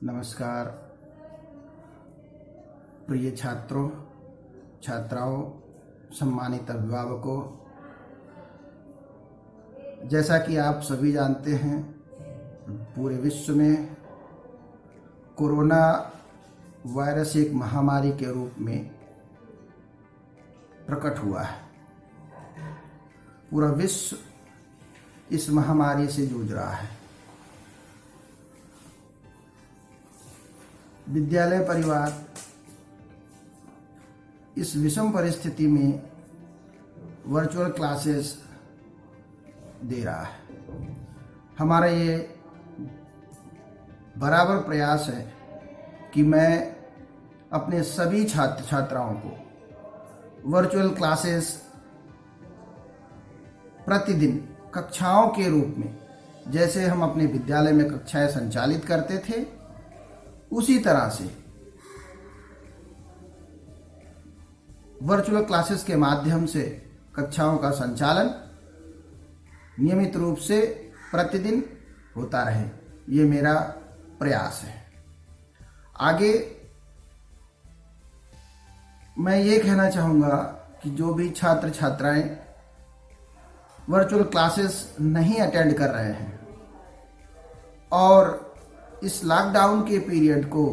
नमस्कार प्रिय छात्रों, छात्राओं, सम्मानित अभिभावकों। जैसा कि आप सभी जानते हैं, पूरे विश्व में कोरोना वायरस एक महामारी के रूप में प्रकट हुआ है। पूरा विश्व इस महामारी से जूझ रहा है। विद्यालय परिवार इस विषम परिस्थिति में वर्चुअल क्लासेस दे रहा है। हमारा ये बराबर प्रयास है कि मैं अपने सभी छात्र छात्राओं को वर्चुअल क्लासेस प्रतिदिन कक्षाओं के रूप में, जैसे हम अपने विद्यालय में कक्षाएं संचालित करते थे, उसी तरह से वर्चुअल क्लासेस के माध्यम से कक्षाओं का संचालन नियमित रूप से प्रतिदिन होता रहे। ये मेरा प्रयास है। आगे मैं ये कहना चाहूँगा कि जो भी छात्र छात्राएं वर्चुअल क्लासेस नहीं अटेंड कर रहे हैं और इस लॉकडाउन के पीरियड को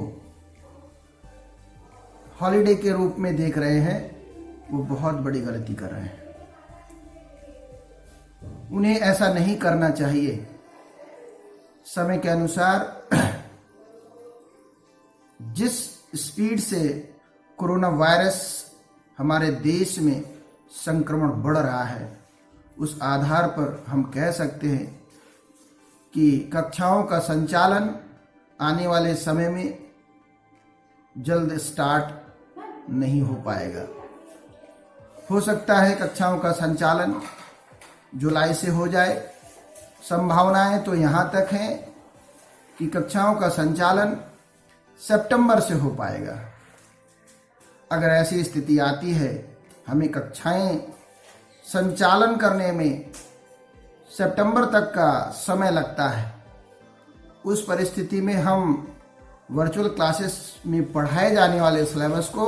हॉलिडे के रूप में देख रहे हैं, वो बहुत बड़ी गलती कर रहे हैं। उन्हें ऐसा नहीं करना चाहिए। समय के अनुसार जिस स्पीड से कोरोना वायरस हमारे देश में संक्रमण बढ़ रहा है, उस आधार पर हम कह सकते हैं कि कक्षाओं का संचालन आने वाले समय में जल्द स्टार्ट नहीं हो पाएगा। हो सकता है कक्षाओं का संचालन जुलाई से हो जाए। संभावनाएं तो यहाँ तक हैं कि कक्षाओं का संचालन सितंबर से हो पाएगा। अगर ऐसी स्थिति आती है, हमें कक्षाएं संचालन करने में सितंबर तक का समय लगता है, उस परिस्थिति में हम वर्चुअल क्लासेस में पढ़ाए जाने वाले सिलेबस को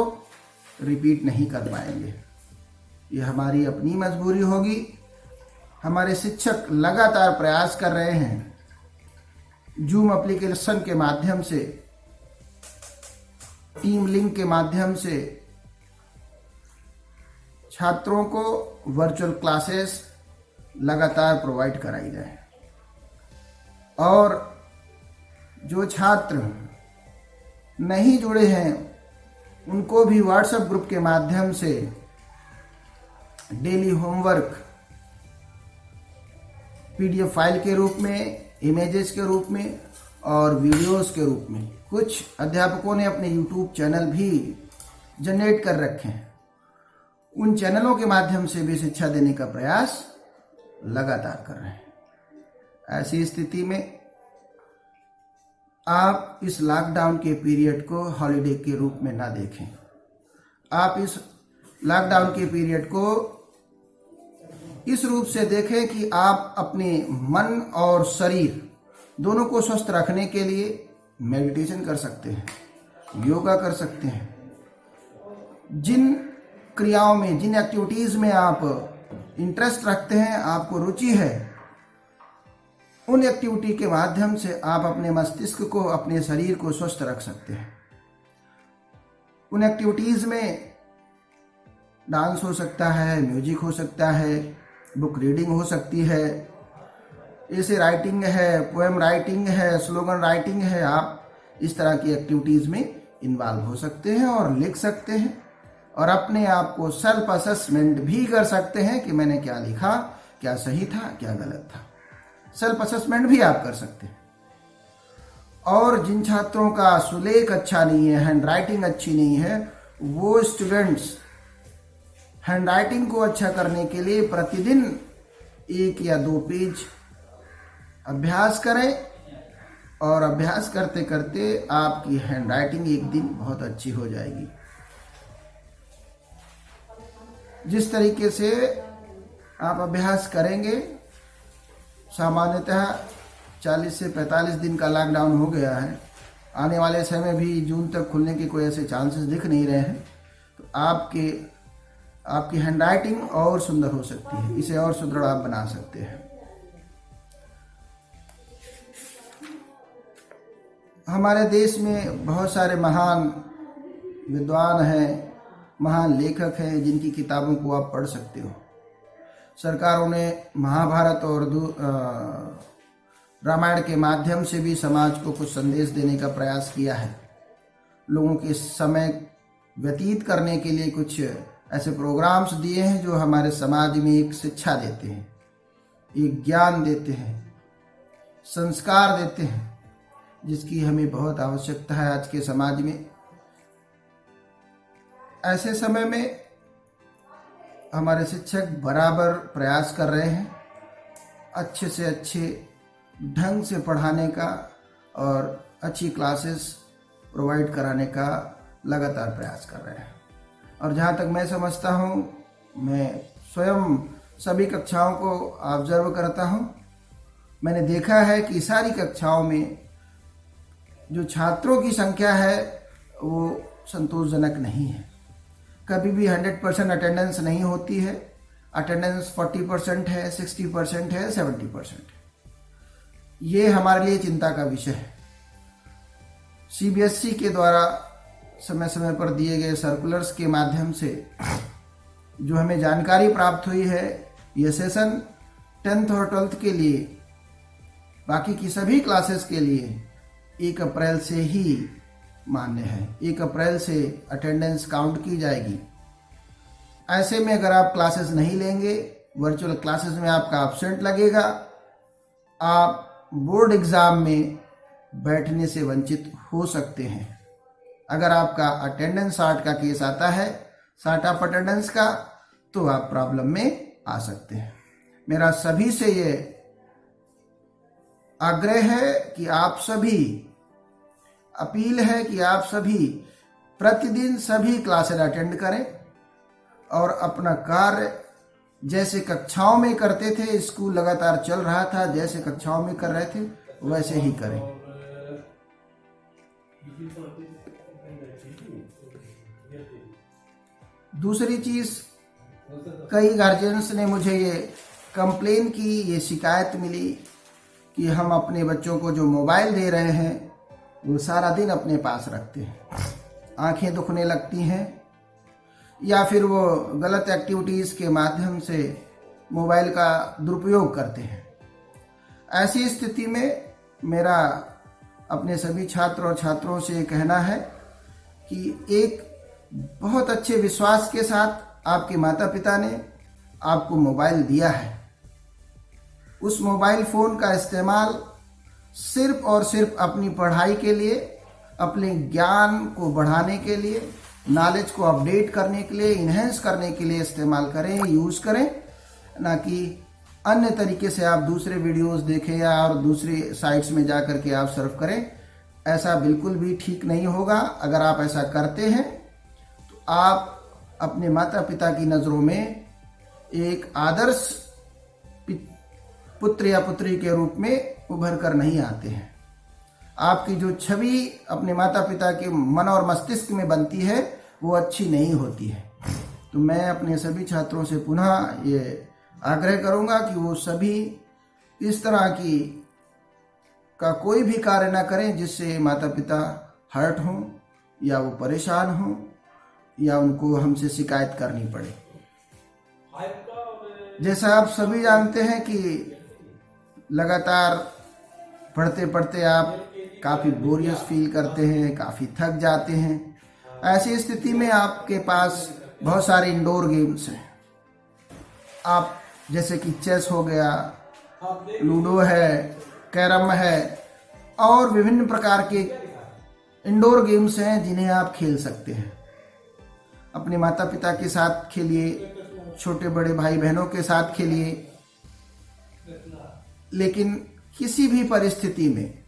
रिपीट नहीं कर पाएंगे। ये हमारी अपनी मजबूरी होगी। हमारे शिक्षक लगातार प्रयास कर रहे हैं। जूम एप्लीकेशन के माध्यम से, टीम लिंक के माध्यम से छात्रों को वर्चुअल क्लासेस लगातार प्रोवाइड कराई जाए। और जो छात्र नहीं जुड़े हैं, उनको भी व्हाट्सएप ग्रुप के माध्यम से डेली होमवर्क पीडीएफ फाइल के रूप में, इमेजेस के रूप में और वीडियोस के रूप में, कुछ अध्यापकों ने अपने यूट्यूब चैनल भी जनरेट कर रखे हैं। उन चैनलों के माध्यम से भी शिक्षा देने का प्रयास लगातार कर रहे हैं। ऐसी स्थिति में आप इस लॉकडाउन के पीरियड को हॉलिडे के रूप में ना देखें। आप इस लॉकडाउन के पीरियड को इस रूप से देखें कि आप अपने मन और शरीर दोनों को स्वस्थ रखने के लिए मेडिटेशन कर सकते हैं, योगा कर सकते हैं। जिन क्रियाओं में, जिन एक्टिविटीज़ में आप इंटरेस्ट रखते हैं, आपको रुचि है, उन एक्टिविटी के माध्यम से आप अपने मस्तिष्क को, अपने शरीर को स्वस्थ रख सकते हैं। उन एक्टिविटीज़ में डांस हो सकता है, म्यूजिक हो सकता है, बुक रीडिंग हो सकती है, ऐसे राइटिंग है, पोएम राइटिंग है, स्लोगन राइटिंग है। आप इस तरह की एक्टिविटीज़ में इन्वॉल्व हो सकते हैं और लिख सकते हैं और अपने आप को सेल्फ असेसमेंट भी कर सकते हैं कि मैंने क्या लिखा, क्या सही था, क्या गलत था। सेल्फ असेसमेंट भी आप कर सकते हैं। और जिन छात्रों का सुलेख अच्छा नहीं है, हैंड राइटिंग अच्छी नहीं है, वो स्टूडेंट्स हैंड राइटिंग को अच्छा करने के लिए प्रतिदिन 1 या 2 पेज अभ्यास करें और अभ्यास करते करते आपकी हैंड राइटिंग एक दिन बहुत अच्छी हो जाएगी। जिस तरीके से आप अभ्यास करेंगे, सामान्यतः 40 से 45 दिन का लॉकडाउन हो गया है, आने वाले समय में भी जून तक खुलने के कोई ऐसे चांसेस दिख नहीं रहे हैं, तो आपकी हैंडराइटिंग और सुंदर हो सकती है, इसे और सुदृढ़ आप बना सकते हैं। हमारे देश में बहुत सारे महान विद्वान हैं, महान लेखक हैं, जिनकी किताबों को आप पढ़ सकते हो। सरकारों ने महाभारत और रामायण के माध्यम से भी समाज को कुछ संदेश देने का प्रयास किया है। लोगों के समय व्यतीत करने के लिए कुछ ऐसे प्रोग्राम्स दिए हैं जो हमारे समाज में एक शिक्षा देते हैं, एक ज्ञान देते हैं, संस्कार देते हैं, जिसकी हमें बहुत आवश्यकता है आज के समाज में। ऐसे समय में हमारे शिक्षक बराबर प्रयास कर रहे हैं अच्छे से अच्छे ढंग से पढ़ाने का और अच्छी क्लासेस प्रोवाइड कराने का लगातार प्रयास कर रहे हैं। और जहाँ तक मैं समझता हूँ, मैं स्वयं सभी कक्षाओं को ऑब्जर्व करता हूँ, मैंने देखा है कि सारी कक्षाओं में जो छात्रों की संख्या है वो संतोषजनक नहीं है। कभी भी 100% अटेंडेंस नहीं होती है। अटेंडेंस 40% है, 60% है, 70% है। ये हमारे लिए चिंता का विषय है। सीबीएसई के द्वारा समय समय पर दिए गए सर्कुलर्स के माध्यम से जो हमें जानकारी प्राप्त हुई है, यह सेशन 10th और 12th के लिए, बाकी की सभी क्लासेस के लिए 1 अप्रैल से ही मान्य है। 1 अप्रैल से अटेंडेंस काउंट की जाएगी। ऐसे में अगर आप क्लासेस नहीं लेंगे, वर्चुअल क्लासेस में आपका एब्सेंट लगेगा, आप बोर्ड एग्जाम में बैठने से वंचित हो सकते हैं। अगर आपका अटेंडेंस 60 का केस आता है, 60 ऑफ अटेंडेंस का, तो आप प्रॉब्लम में आ सकते हैं। मेरा सभी से ये आग्रह है कि आप सभी, अपील है कि आप सभी प्रतिदिन सभी क्लासेस अटेंड करें और अपना कार्य जैसे कक्षाओं में करते थे, स्कूल लगातार चल रहा था, जैसे कक्षाओं में कर रहे थे वैसे ही करें। दूसरी चीज, कई गार्जियंस ने मुझे ये कंप्लेन की, ये शिकायत मिली कि हम अपने बच्चों को जो मोबाइल दे रहे हैं वो सारा दिन अपने पास रखते हैं, आंखें दुखने लगती हैं, या फिर वो गलत एक्टिविटीज़ के माध्यम से मोबाइल का दुरुपयोग करते हैं। ऐसी स्थिति में मेरा अपने सभी छात्र और छात्रों से कहना है कि एक बहुत अच्छे विश्वास के साथ आपके माता पिता ने आपको मोबाइल दिया है, उस मोबाइल फ़ोन का इस्तेमाल सिर्फ और सिर्फ अपनी पढ़ाई के लिए, अपने ज्ञान को बढ़ाने के लिए, नॉलेज को अपडेट करने के लिए, इन्हेंस करने के लिए इस्तेमाल करें, यूज़ करें, ना कि अन्य तरीके से आप दूसरे वीडियोस देखें या और दूसरी साइट्स में जा कर के आप सर्फ करें। ऐसा बिल्कुल भी ठीक नहीं होगा। अगर आप ऐसा करते हैं तो आप अपने माता पिता की नज़रों में एक आदर्श पुत्र या पुत्री के रूप में उभर कर नहीं आते हैं। आपकी जो छवि अपने माता पिता के मन और मस्तिष्क में बनती है वो अच्छी नहीं होती है। तो मैं अपने सभी छात्रों से पुनः ये आग्रह करूंगा कि वो सभी इस तरह का कोई भी कार्य ना करें जिससे माता पिता हर्ट हों या वो परेशान हों या उनको हमसे शिकायत करनी पड़े। जैसा आप सभी जानते हैं कि लगातार पढ़ते पढ़ते आप काफ़ी बोरियस फील करते हैं, काफ़ी थक जाते हैं। ऐसी स्थिति में आपके पास बहुत सारे इंडोर गेम्स हैं। आप जैसे कि चेस हो गया, लूडो है, कैरम है और विभिन्न प्रकार के इंडोर गेम्स हैं जिन्हें आप खेल सकते हैं। अपने माता पिता के साथ खेलिए, छोटे बड़े भाई बहनों के साथ खेलिए, लेकिन किसी भी परिस्थिति में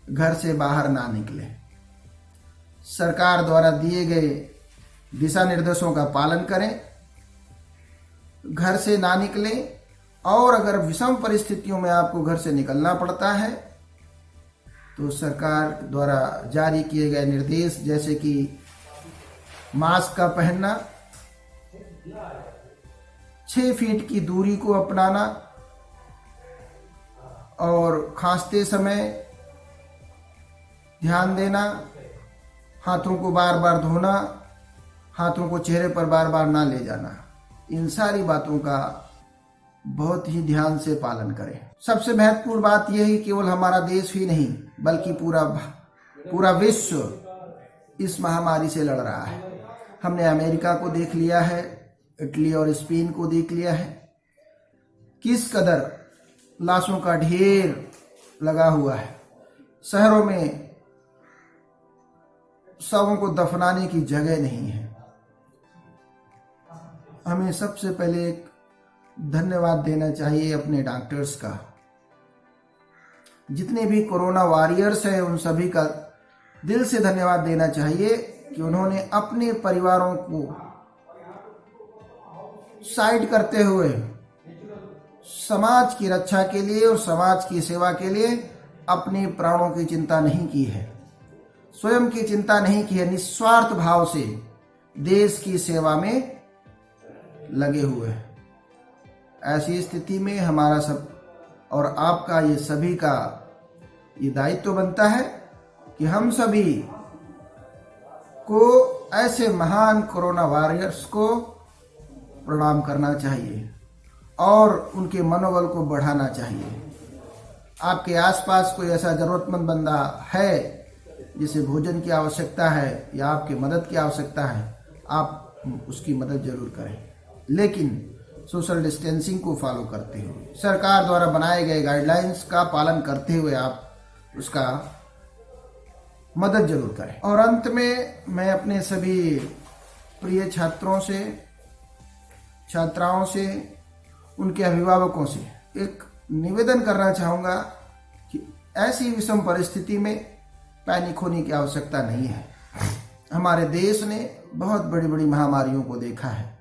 घर से बाहर ना निकलें। सरकार द्वारा दिए गए दिशा निर्देशों का पालन करें, घर से ना निकलें और अगर विषम परिस्थितियों में आपको घर से निकलना पड़ता है तो सरकार द्वारा जारी किए गए निर्देश जैसे कि मास्क का पहनना, 6 फीट की दूरी को अपनाना और खांसते समय ध्यान देना, हाथों को बार बार धोना, हाथों को चेहरे पर बार बार ना ले जाना, इन सारी बातों का बहुत ही ध्यान से पालन करें। सबसे महत्वपूर्ण बात यह है केवल हमारा देश ही नहीं बल्कि पूरा विश्व इस महामारी से लड़ रहा है। हमने अमेरिका को देख लिया है, इटली और स्पेन को देख लिया है, किस कदर लाशों का ढेर लगा हुआ है। शहरों में शवों को दफनाने की जगह नहीं है। हमें सबसे पहले एक धन्यवाद देना चाहिए अपने डॉक्टर्स का। जितने भी कोरोना वॉरियर्स हैं उन सभी का दिल से धन्यवाद देना चाहिए कि उन्होंने अपने परिवारों को साइड करते हुए समाज की रक्षा के लिए और समाज की सेवा के लिए अपने प्राणों की चिंता नहीं की है, स्वयं की चिंता नहीं की है, निस्वार्थ भाव से देश की सेवा में लगे हुए हैं। ऐसी स्थिति में हमारा सब और आपका ये सभी का ये दायित्व बनता है कि हम सभी को ऐसे महान कोरोना वॉरियर्स को प्रणाम करना चाहिए और उनके मनोबल को बढ़ाना चाहिए। आपके आसपास कोई ऐसा जरूरतमंद बंदा है जिसे भोजन की आवश्यकता है या आपकी मदद की आवश्यकता है, आप उसकी मदद जरूर करें, लेकिन सोशल डिस्टेंसिंग को फॉलो करते हुए, सरकार द्वारा बनाए गए गाइडलाइंस का पालन करते हुए आप उसका मदद जरूर करें। और अंत में मैं अपने सभी प्रिय छात्रों से, छात्राओं से, उनके अभिभावकों से एक निवेदन करना चाहूँगा कि ऐसी विषम परिस्थिति में पैनिक होने की आवश्यकता नहीं है। हमारे देश ने बहुत बड़ी बड़ी महामारियों को देखा है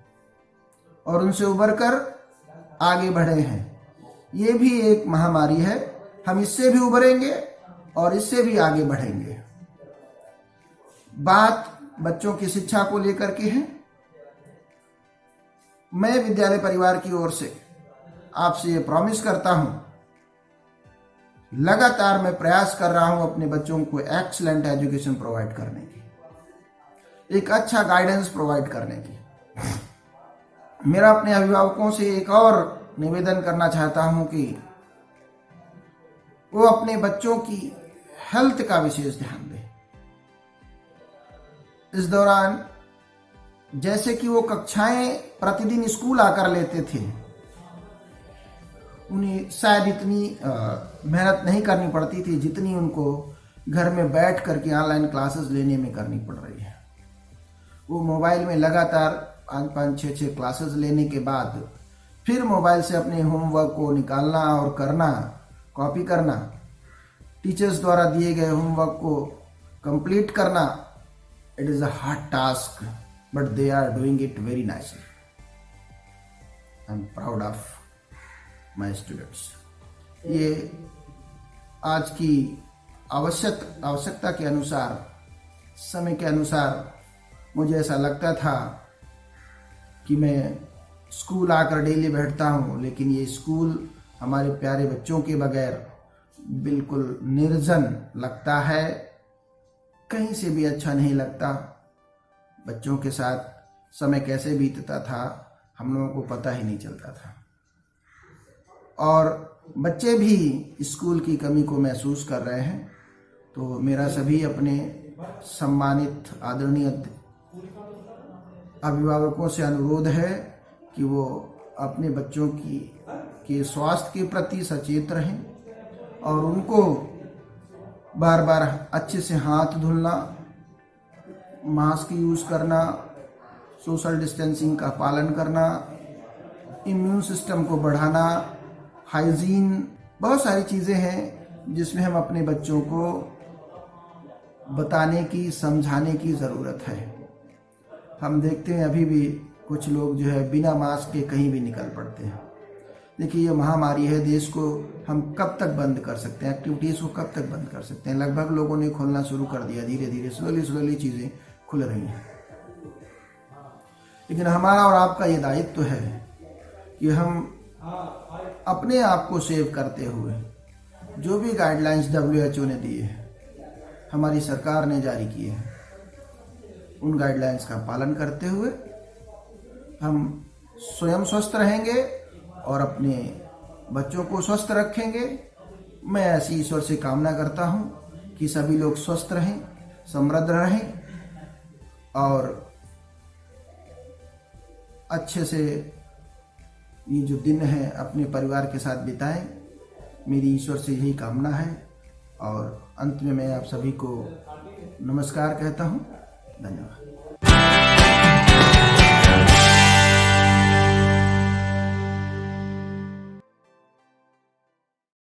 और उनसे उबरकर आगे बढ़े हैं। ये भी एक महामारी है, हम इससे भी उबरेंगे और इससे भी आगे बढ़ेंगे। बात बच्चों की शिक्षा को लेकर के है। मैं विद्यालय परिवार की ओर से आपसे ये प्रॉमिस करता हूं, लगातार मैं प्रयास कर रहा हूं अपने बच्चों को एक्सीलेंट एजुकेशन प्रोवाइड करने की, एक अच्छा गाइडेंस प्रोवाइड करने की। मेरा अपने अभिभावकों से एक और निवेदन करना चाहता हूं कि वो अपने बच्चों की हेल्थ का विशेष ध्यान दें। इस दौरान जैसे कि वो कक्षाएं प्रतिदिन स्कूल आकर लेते थे, उन्हें शायद इतनी मेहनत नहीं करनी पड़ती थी जितनी उनको घर में बैठ करके ऑनलाइन क्लासेस लेने में करनी पड़ रही है। वो मोबाइल में लगातार 5-5, 6-6 क्लासेस लेने के बाद फिर मोबाइल से अपने होमवर्क को निकालना और करना, कॉपी करना, टीचर्स द्वारा दिए गए होमवर्क को कंप्लीट करना। It is a hard task but they are doing it very nicely. I am proud of my students. ये आज की आवश्यकता के अनुसार, समय के अनुसार मुझे ऐसा लगता था कि मैं स्कूल आकर डेली बैठता हूँ, लेकिन ये स्कूल हमारे प्यारे बच्चों के बगैर बिल्कुल निर्जन लगता है, कहीं से भी अच्छा नहीं लगता। बच्चों के साथ समय कैसे बीतता था हम लोगों को पता ही नहीं चलता था, और बच्चे भी स्कूल की कमी को महसूस कर रहे हैं। तो मेरा सभी अपने सम्मानित आदरणीय अभिभावकों से अनुरोध है कि वो अपने बच्चों के स्वास्थ्य के प्रति सचेत रहें और उनको बार बार अच्छे से हाथ धुलना, मास्क यूज करना, सोशल डिस्टेंसिंग का पालन करना, इम्यून सिस्टम को बढ़ाना, हाइजीन, बहुत सारी चीज़ें हैं जिसमें हम अपने बच्चों को बताने की, समझाने की ज़रूरत है। हम देखते हैं अभी भी कुछ लोग जो है बिना मास्क के कहीं भी निकल पड़ते हैं। देखिए ये महामारी है, देश को हम कब तक बंद कर सकते हैं, एक्टिविटीज़ को कब तक बंद कर सकते हैं। लगभग लोगों ने खोलना शुरू कर दिया, धीरे धीरे स्लोली चीज़ें खुल रही हैं। लेकिन हमारा और आपका ये दायित्व है कि हम अपने आप को सेव करते हुए जो भी गाइडलाइंस WHO ने दिए हैं, हमारी सरकार ने जारी किए हैं, उन गाइडलाइंस का पालन करते हुए हम स्वयं स्वस्थ रहेंगे और अपने बच्चों को स्वस्थ रखेंगे। मैं ऐसी ईश्वर से कामना करता हूँ कि सभी लोग स्वस्थ रहें, समृद्ध रहें और अच्छे से ये जो दिन है अपने परिवार के साथ बिताएं। मेरी ईश्वर से यही कामना है और अंत में मैं आप सभी को नमस्कार कहता हूँ। धन्यवाद।